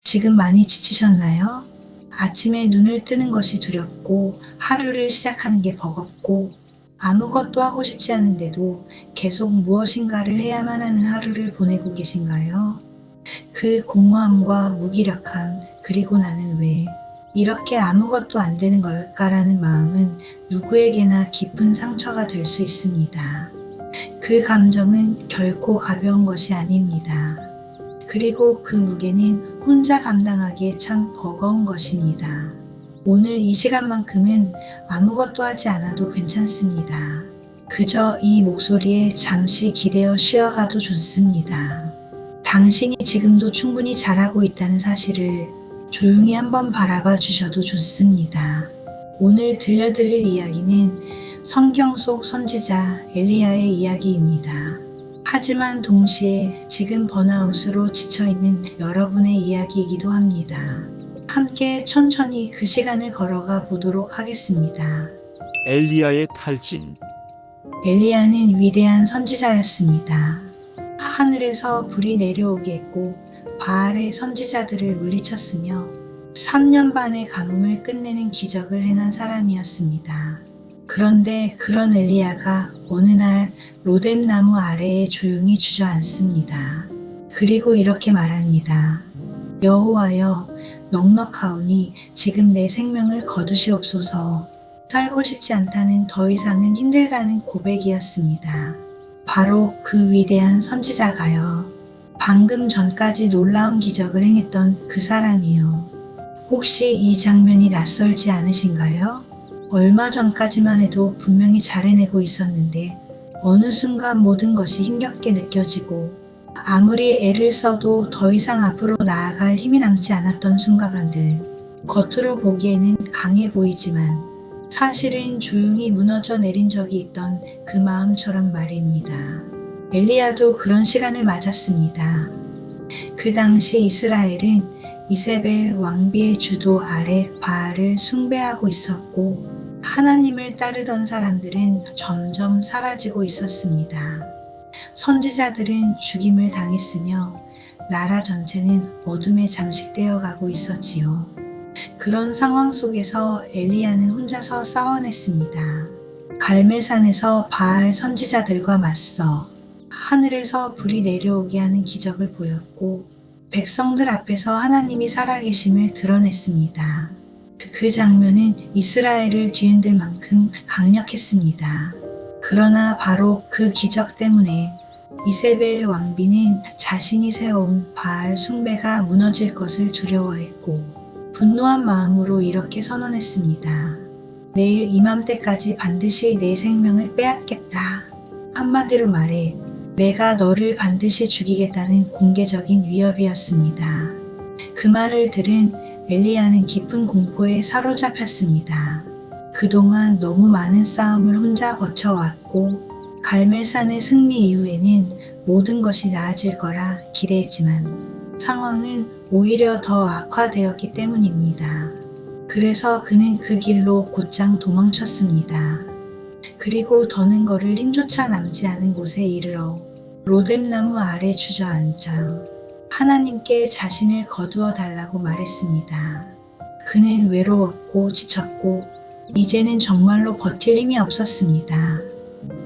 지금 많이 지치셨나요? 아침에 눈을 뜨는 것이 두렵고 하루를 시작하는 게 버겁고 아무것도 하고 싶지 않은데도 계속 무엇인가를 해야만 하는 하루를 보내고 계신가요? 그 공허함과 무기력함, 그리고 나는 왜 이렇게 아무것도 안 되는 걸까라는 마음은 누구에게나 깊은 상처가 될 수 있습니다. 그 감정은 결코 가벼운 것이 아닙니다. 그리고 그 무게는 혼자 감당하기에 참 버거운 것입니다. 오늘 이 시간만큼은 아무것도 하지 않아도 괜찮습니다. 그저 이 목소리에 잠시 기대어 쉬어가도 좋습니다. 당신이 지금도 충분히 잘하고 있다는 사실을 조용히 한번 바라봐 주셔도 좋습니다. 오늘 들려드릴 이야기는 성경 속 선지자 엘리야의 이야기입니다. 하지만 동시에 지금 번아웃으로 지쳐있는 여러분의 이야기이기도 합니다. 함께 천천히 그 시간을 걸어가 보도록 하겠습니다. 엘리야의 탈진. 엘리야는 위대한 선지자였습니다. 하늘에서 불이 내려오게 했고 바알의 선지자들을 물리쳤으며 3년 반의 가뭄을 끝내는 기적을 행한 사람이었습니다. 그런데 그런 엘리야가 어느 날 로뎀 나무 아래에 조용히 주저앉습니다. 그리고 이렇게 말합니다. 여호와여, 넉넉하오니 지금 내 생명을 거두시옵소서. 살고 싶지 않다는 더 이상은 힘들다는 고백이었습니다. 바로 그 위대한 선지자가요. 방금 전까지 놀라운 기적을 행했던 그 사람이요. 혹시 이 장면이 낯설지 않으신가요? 얼마 전까지만 해도 분명히 잘 해내고 있었는데 어느 순간 모든 것이 힘겹게 느껴지고 아무리 애를 써도 더 이상 앞으로 나아갈 힘이 남지 않았던 순간들. 겉으로 보기에는 강해 보이지만 사실은 조용히 무너져 내린 적이 있던 그 마음처럼 말입니다. 엘리야도 그런 시간을 맞았습니다. 그 당시 이스라엘은 이세벨 왕비의 주도 아래 바알을 숭배하고 있었고 하나님을 따르던 사람들은 점점 사라지고 있었습니다. 선지자들은 죽임을 당했으며 나라 전체는 어둠에 잠식되어 가고 있었지요. 그런 상황 속에서 엘리야는 혼자서 싸워냈습니다. 갈멜산에서 바알 선지자들과 맞서 하늘에서 불이 내려오게 하는 기적을 보였고 백성들 앞에서 하나님이 살아계심을 드러냈습니다. 그 장면은 이스라엘을 뒤흔들 만큼 강력했습니다. 그러나 바로 그 기적 때문에 이세벨 왕비는 자신이 세워온 바알 숭배가 무너질 것을 두려워했고 분노한 마음으로 이렇게 선언했습니다. 내일 이맘때까지 반드시 내 생명을 빼앗겠다. 한마디로 말해 내가 너를 반드시 죽이겠다는 공개적인 위협이었습니다. 그 말을 들은 엘리야는 깊은 공포에 사로잡혔습니다. 그동안 너무 많은 싸움을 혼자 버텨왔고 갈멜산의 승리 이후에는 모든 것이 나아질 거라 기대했지만 상황은 오히려 더 악화되었기 때문입니다. 그래서 그는 그 길로 곧장 도망쳤습니다. 그리고 더는 걸을 힘조차 남지 않은 곳에 이르러 로뎀나무 아래 주저앉아 하나님께 자신을 거두어 달라고 말했습니다. 그는 외로웠고 지쳤고 이제는 정말로 버틸 힘이 없었습니다.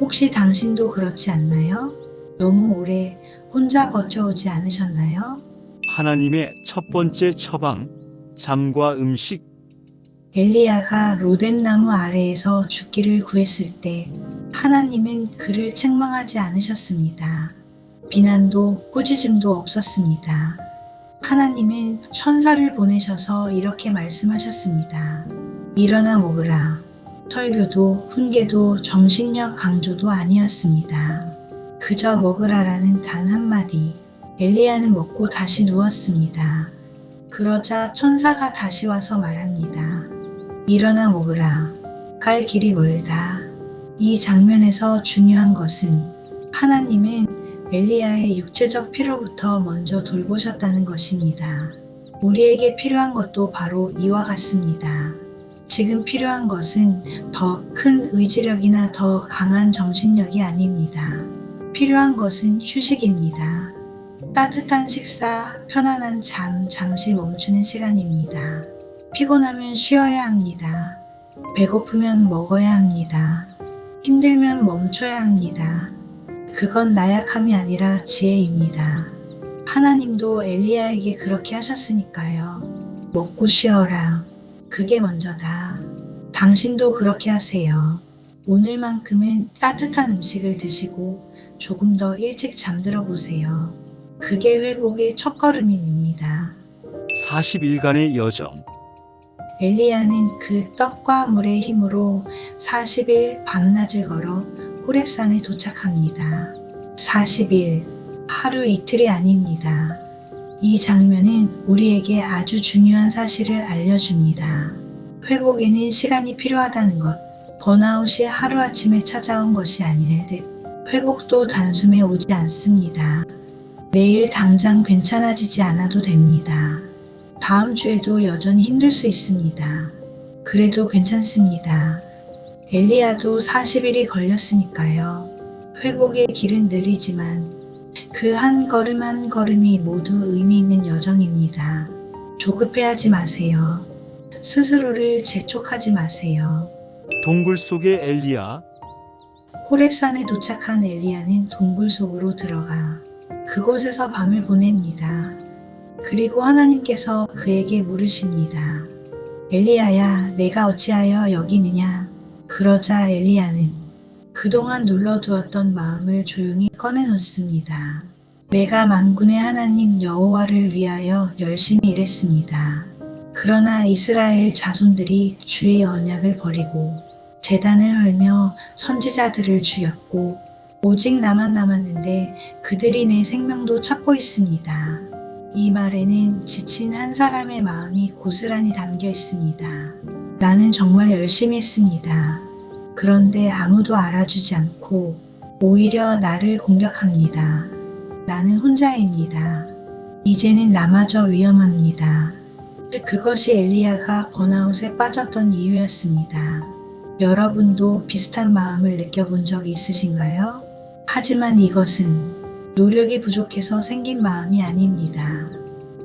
혹시 당신도 그렇지 않나요? 너무 오래 혼자 버텨오지 않으셨나요? 하나님의 첫 번째 처방, 잠과 음식. 엘리야가 로뎀나무 아래에서 죽기를 구했을 때 하나님은 그를 책망하지 않으셨습니다. 비난도 꾸짖음도 없었습니다. 하나님은 천사를 보내셔서 이렇게 말씀하셨습니다. 일어나 먹으라. 설교도 훈계도 정신력 강조도 아니었습니다. 그저 먹으라라는 단 한마디. 엘리야는 먹고 다시 누웠습니다. 그러자 천사가 다시 와서 말합니다. 일어나 먹으라. 갈 길이 멀다. 이 장면에서 중요한 것은 하나님은 엘리야의 육체적 필요부터 먼저 돌보셨다는 것입니다. 우리에게 필요한 것도 바로 이와 같습니다. 지금 필요한 것은 더 큰 의지력이나 더 강한 정신력이 아닙니다. 필요한 것은 휴식입니다. 따뜻한 식사, 편안한 잠, 잠시 멈추는 시간입니다. 피곤하면 쉬어야 합니다. 배고프면 먹어야 합니다. 힘들면 멈춰야 합니다. 그건 나약함이 아니라 지혜입니다. 하나님도 엘리야에게 그렇게 하셨으니까요. 먹고 쉬어라. 그게 먼저다. 당신도 그렇게 하세요. 오늘만큼은 따뜻한 음식을 드시고 조금 더 일찍 잠들어 보세요. 그게 회복의 첫걸음입니다. 40일간의 여정. 엘리야는 그 떡과 물의 힘으로 40일 밤낮을 걸어 호렙산에 도착합니다. 40일, 하루 이틀이 아닙니다. 이 장면은 우리에게 아주 중요한 사실을 알려줍니다. 회복에는 시간이 필요하다는 것, 번아웃이 하루아침에 찾아온 것이 아니듯 회복도 단숨에 오지 않습니다. 내일 당장 괜찮아지지 않아도 됩니다. 다음 주에도 여전히 힘들 수 있습니다. 그래도 괜찮습니다. 엘리야도 40일이 걸렸으니까요. 회복의 길은 느리지만 그 한 걸음 한 걸음이 모두 의미 있는 여정입니다. 조급해하지 마세요. 스스로를 재촉하지 마세요. 동굴 속의 엘리야. 호렙산에 도착한 엘리야는 동굴 속으로 들어가 그곳에서 밤을 보냅니다. 그리고 하나님께서 그에게 물으십니다. 엘리야야, 내가 어찌하여 여기 있느냐? 그러자 엘리야는 그동안 눌러두었던 마음을 조용히 꺼내놓습니다. 내가 만군의 하나님 여호와를 위하여 열심히 일했습니다. 그러나 이스라엘 자손들이 주의 언약을 버리고 제단을 헐며 선지자들을 죽였고 오직 나만 남았는데 그들이 내 생명도 찾고 있습니다. 이 말에는 지친 한 사람의 마음이 고스란히 담겨 있습니다. 나는 정말 열심히 했습니다. 그런데 아무도 알아주지 않고 오히려 나를 공격합니다. 나는 혼자입니다. 이제는 나마저 위험합니다. 그것이 엘리야가 번아웃에 빠졌던 이유였습니다. 여러분도 비슷한 마음을 느껴본 적이 있으신가요? 하지만 이것은 노력이 부족해서 생긴 마음이 아닙니다.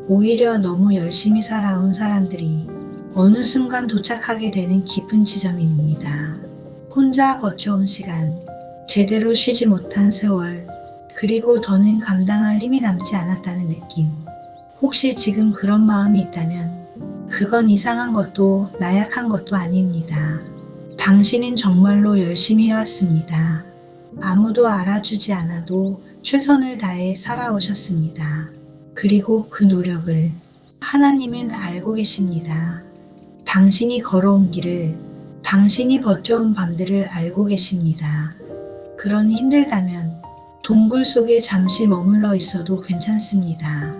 오히려 너무 열심히 살아온 사람들이 어느 순간 도착하게 되는 깊은 지점입니다. 혼자 버텨온 시간, 제대로 쉬지 못한 세월, 그리고 더는 감당할 힘이 남지 않았다는 느낌. 혹시 지금 그런 마음이 있다면 그건 이상한 것도 나약한 것도 아닙니다. 당신은 정말로 열심히 해왔습니다. 아무도 알아주지 않아도 최선을 다해 살아오셨습니다. 그리고 그 노력을 하나님은 알고 계십니다. 당신이 걸어온 길을, 당신이 버텨온 밤들을 알고 계십니다. 그러니 힘들다면 동굴 속에 잠시 머물러 있어도 괜찮습니다.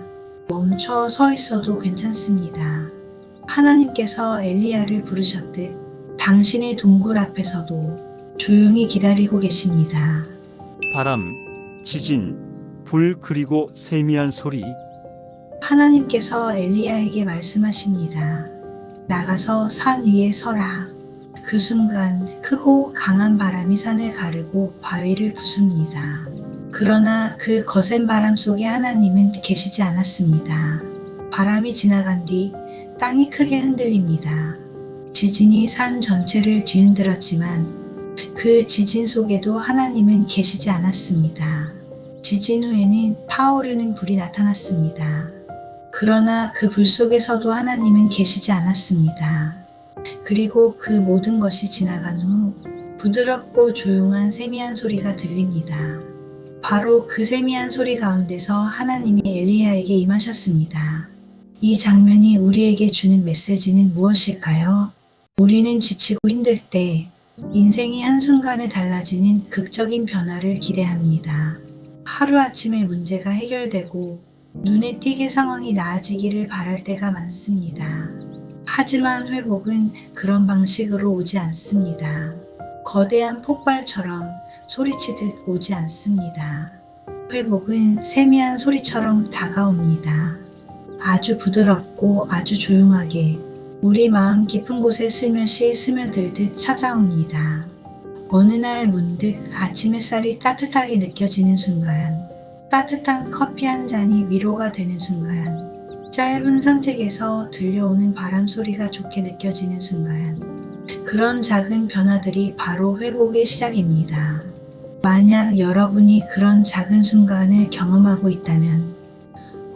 멈춰 서 있어도 괜찮습니다. 하나님께서 엘리야를 부르셨듯 당신의 동굴 앞에서도 조용히 기다리고 계십니다. 바람, 지진, 불 그리고 세미한 소리. 하나님께서 엘리야에게 말씀하십니다. 나가서 산 위에 서라. 그 순간 크고 강한 바람이 산을 가르고 바위를 부숩니다. 그러나 그 거센 바람 속에 하나님은 계시지 않았습니다. 바람이 지나간 뒤 땅이 크게 흔들립니다. 지진이 산 전체를 뒤흔들었지만 그 지진 속에도 하나님은 계시지 않았습니다. 지진 후에는 타오르는 불이 나타났습니다. 그러나 그 불 속에서도 하나님은 계시지 않았습니다. 그리고 그 모든 것이 지나간 후 부드럽고 조용한 세미한 소리가 들립니다. 바로 그 세미한 소리 가운데서 하나님이 엘리야에게 임하셨습니다. 이 장면이 우리에게 주는 메시지는 무엇일까요? 우리는 지치고 힘들 때 인생이 한순간에 달라지는 극적인 변화를 기대합니다. 하루아침에 문제가 해결되고 눈에 띄게 상황이 나아지기를 바랄 때가 많습니다. 하지만 회복은 그런 방식으로 오지 않습니다. 거대한 폭발처럼 소리치듯 오지 않습니다. 회복은 세미한 소리처럼 다가옵니다. 아주 부드럽고 아주 조용하게 우리 마음 깊은 곳에 슬며시 스며들듯 찾아옵니다. 어느 날 문득 아침 햇살이 따뜻하게 느껴지는 순간 따뜻한 커피 한 잔이 위로가 되는 순간, 짧은 산책에서 들려오는 바람 소리가 좋게 느껴지는 순간, 그런 작은 변화들이 바로 회복의 시작입니다. 만약 여러분이 그런 작은 순간을 경험하고 있다면,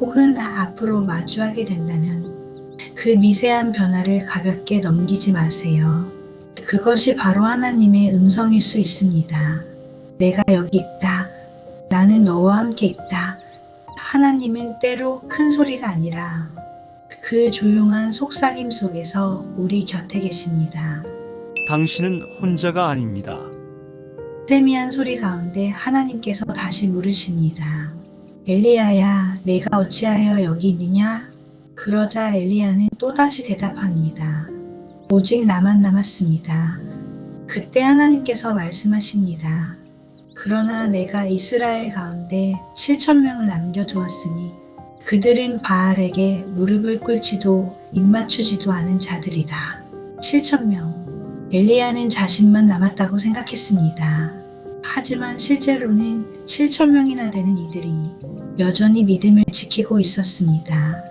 혹은 앞으로 마주하게 된다면, 그 미세한 변화를 가볍게 넘기지 마세요. 그것이 바로 하나님의 음성일 수 있습니다. 내가 여기 있다. 나는 너와 함께 있다. 하나님은 때로 큰 소리가 아니라 그 조용한 속삭임 속에서 우리 곁에 계십니다. 당신은 혼자가 아닙니다. 세미한 소리 가운데 하나님께서 다시 물으십니다. 엘리야야, 내가 어찌하여 여기 있느냐? 그러자 엘리야는 또다시 대답합니다. 오직 나만 남았습니다. 그때 하나님께서 말씀하십니다. 그러나 내가 이스라엘 가운데 7,000명을 남겨두었으니 그들은 바알에게 무릎을 꿇지도 입맞추지도 않은 자들이다. 7,000명. 엘리야는 자신만 남았다고 생각했습니다. 하지만 실제로는 7,000명이나 되는 이들이 여전히 믿음을 지키고 있었습니다.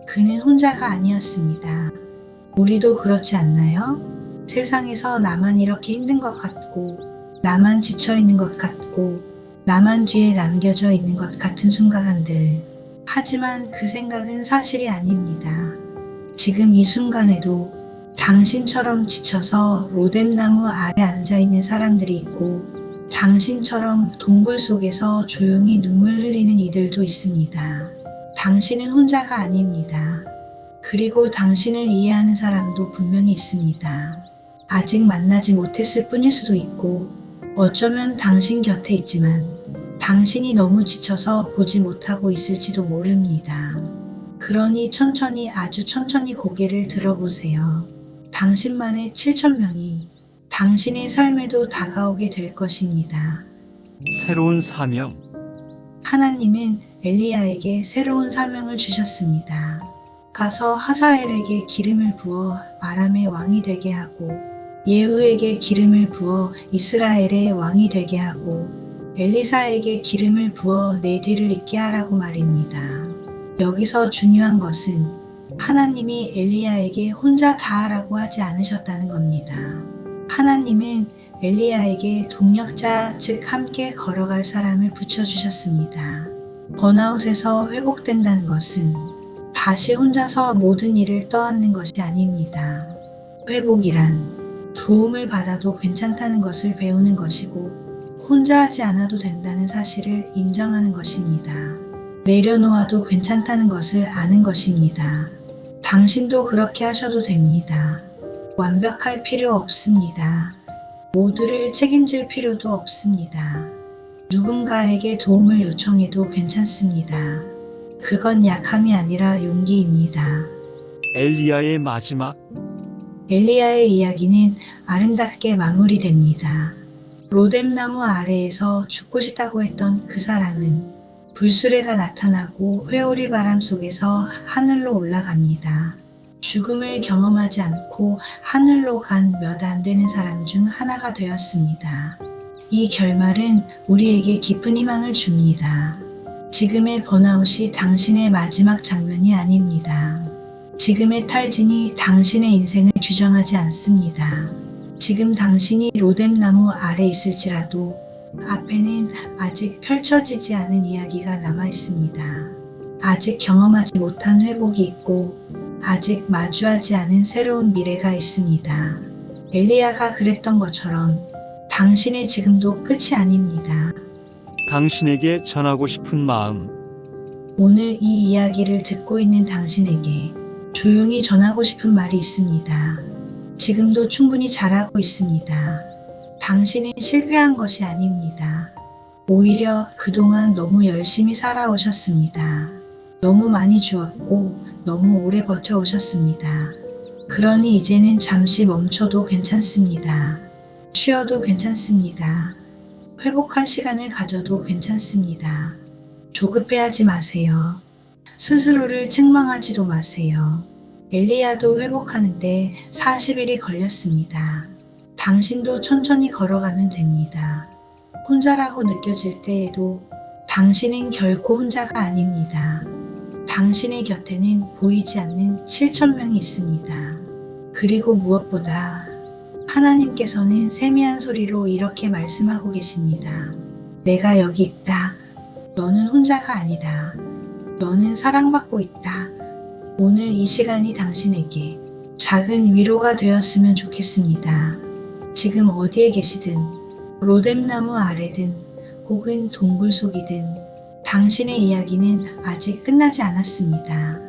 그는 혼자가 아니었습니다. 우리도 그렇지 않나요? 세상에서 나만 이렇게 힘든 것 같고, 나만 지쳐있는 것 같고, 나만 뒤에 남겨져 있는 것 같은 순간들. 하지만 그 생각은 사실이 아닙니다. 지금 이 순간에도 당신처럼 지쳐서 로뎀나무 아래 앉아있는 사람들이 있고, 당신처럼 동굴 속에서 조용히 눈물 흘리는 이들도 있습니다. 당신은 혼자가 아닙니다. 그리고 당신을 이해하는 사람도 분명히 있습니다. 아직 만나지 못했을 뿐일 수도 있고, 어쩌면 당신 곁에 있지만 당신이 너무 지쳐서 보지 못하고 있을지도 모릅니다. 그러니 천천히, 아주 천천히 고개를 들어보세요. 당신만의 7,000명이 당신의 삶에도 다가오게 될 것입니다. 새로운 사명. 하나님은 엘리야에게 새로운 사명을 주셨습니다. 가서 하사엘에게 기름을 부어 아람의 왕이 되게 하고, 예후에게 기름을 부어 이스라엘의 왕이 되게 하고, 엘리사에게 기름을 부어 내 뒤를 잇게 하라고 말입니다. 여기서 중요한 것은 하나님이 엘리야에게 혼자 다 하라고 하지 않으셨다는 겁니다. 하나님은 엘리야에게 동력자, 즉 함께 걸어갈 사람을 붙여주셨습니다. 번아웃에서 회복된다는 것은 다시 혼자서 모든 일을 떠안는 것이 아닙니다. 회복이란 도움을 받아도 괜찮다는 것을 배우는 것이고, 혼자 하지 않아도 된다는 사실을 인정하는 것입니다. 내려놓아도 괜찮다는 것을 아는 것입니다. 당신도 그렇게 하셔도 됩니다. 완벽할 필요 없습니다. 모두를 책임질 필요도 없습니다. 누군가에게 도움을 요청해도 괜찮습니다. 그건 약함이 아니라 용기입니다. 엘리야의 마지막. 엘리야의 이야기는 아름답게 마무리됩니다. 로뎀나무 아래에서 죽고 싶다고 했던 그 사람은 불수레가 나타나고 회오리 바람 속에서 하늘로 올라갑니다. 죽음을 경험하지 않고 하늘로 간 몇 안 되는 사람 중 하나가 되었습니다. 이 결말은 우리에게 깊은 희망을 줍니다. 지금의 번아웃이 당신의 마지막 장면이 아닙니다. 지금의 탈진이 당신의 인생을 규정하지 않습니다. 지금 당신이 로뎀나무 아래 있을지라도 앞에는 아직 펼쳐지지 않은 이야기가 남아 있습니다. 아직 경험하지 못한 회복이 있고, 아직 마주하지 않은 새로운 미래가 있습니다. 엘리야가 그랬던 것처럼 당신의 지금도 끝이 아닙니다. 당신에게 전하고 싶은 마음. 오늘 이 이야기를 듣고 있는 당신에게 조용히 전하고 싶은 말이 있습니다. 지금도 충분히 잘하고 있습니다. 당신은 실패한 것이 아닙니다. 오히려 그동안 너무 열심히 살아오셨습니다. 너무 많이 주었고 너무 오래 버텨오셨습니다. 그러니 이제는 잠시 멈춰도 괜찮습니다. 쉬어도 괜찮습니다. 회복할 시간을 가져도 괜찮습니다. 조급해하지 마세요. 스스로를 책망하지도 마세요. 엘리야도 회복하는데 40일이 걸렸습니다. 당신도 천천히 걸어가면 됩니다. 혼자라고 느껴질 때에도 당신은 결코 혼자가 아닙니다. 당신의 곁에는 보이지 않는 7,000명이 있습니다. 그리고 무엇보다 하나님께서는 세미한 소리로 이렇게 말씀하고 계십니다. 내가 여기 있다. 너는 혼자가 아니다. 너는 사랑받고 있다. 오늘 이 시간이 당신에게 작은 위로가 되었으면 좋겠습니다. 지금 어디에 계시든 로뎀나무 아래든 혹은 동굴 속이든 당신의 이야기는 아직 끝나지 않았습니다.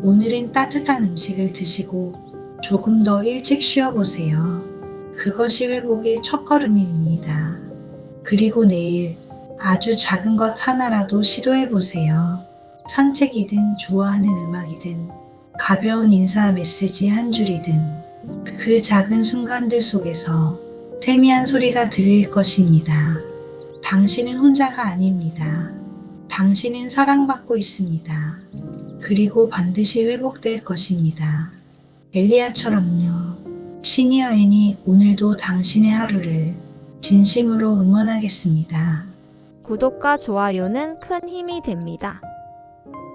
오늘은 따뜻한 음식을 드시고 조금 더 일찍 쉬어보세요. 그것이 회복의 첫걸음입니다. 그리고 내일 아주 작은 것 하나라도 시도해보세요. 산책이든 좋아하는 음악이든 가벼운 인사 메시지 한 줄이든 그 작은 순간들 속에서 세미한 소리가 들릴 것입니다. 당신은 혼자가 아닙니다. 당신은 사랑받고 있습니다. 그리고 반드시 회복될 것입니다. 엘리야처럼요. 시니어 앤이 오늘도 당신의 하루를 진심으로 응원하겠습니다. 구독과 좋아요는 큰 힘이 됩니다.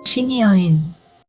시니어 앤